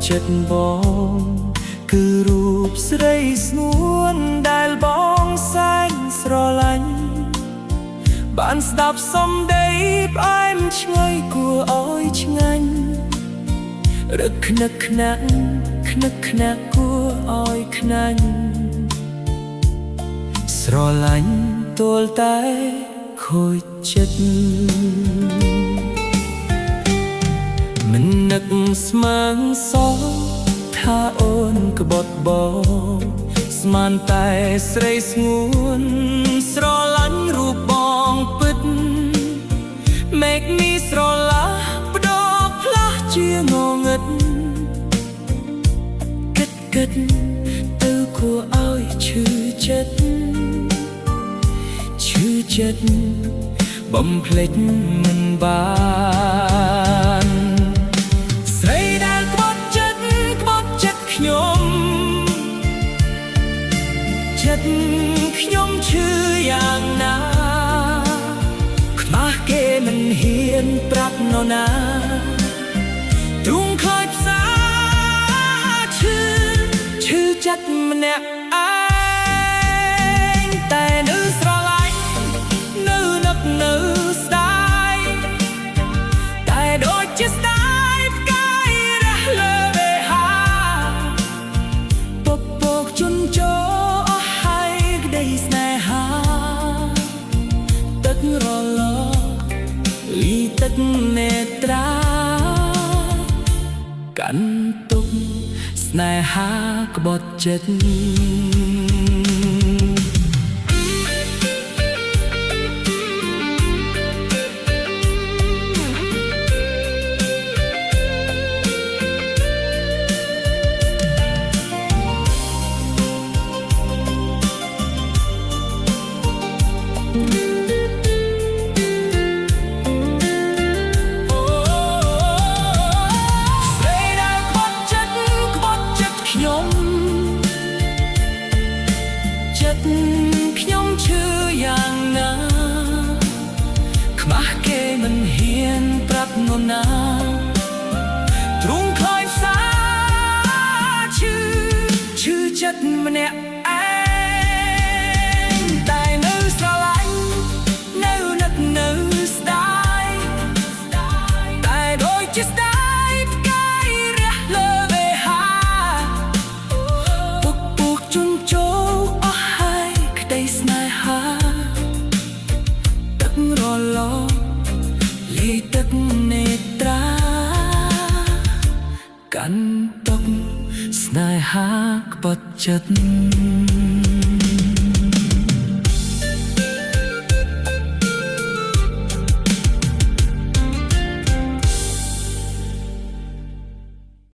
ចិត្តបងគឺរូបស្រីស្ងួនដែលបងសែនស្រឡាញ់បានស្ដាប់សំដីផ្អែមឆ្ងុយគួរឲ្យឆ្ងាញ់រឹកខ្នឹកខ្នាក់គួរឲ្យខ្នាញ់ស្រឡាញ់ទល់តែខូចចិត្តមិននឹកស្មានសោះថាអូនក្បត់បងស្មានតែស្រីស្ងួនស្រឡាញ់រូបបងពិតមេឃនេះស្រឡះបដោផ្លាស់ជាងងឹតគិតទៅគួរឲ្យឈឺចិត្តបំភ្លេចមិនបានស្រីដែលក្បត់ចិត្តខ្ញុំឈឺយ៉ាងណាខ្មាស់គេមិនហ៊ានប្រាប់នរណាទ្រង់ខ្លាចផ្សាឈឺចិត្តម្នាក់ឯងតែនៅស្រឡាញ់នៅនឹកនៅស្ដាយតែដូចជាស្ដាយផ្កាយរះលើវេហាពពកជន់ចូលអស់ហើយក្តីស្នេហាទឹករលកលីទឹកនេត្រាកាន់ទុកស្នេហាក្បត់ចិត្តខ្ញុំឈឺយ៉ាងណាខ្មាស់គេមិនហ៊ានប្រាប់នរណាទ្រង់ខ្លាចផ្សាឈឺចិត្តម្នាក់ឯងតែនៅស្រឡាញ់នៅនឹកនៅស្ដាយតែដូចជាស្ដាយផ្កាយរះលើវេហាពុកជន់ចូលស្នេហាទឹករលកលីទឹកនេត្រាកាន់ទុកស្នេហាក្បត់ចិត្ត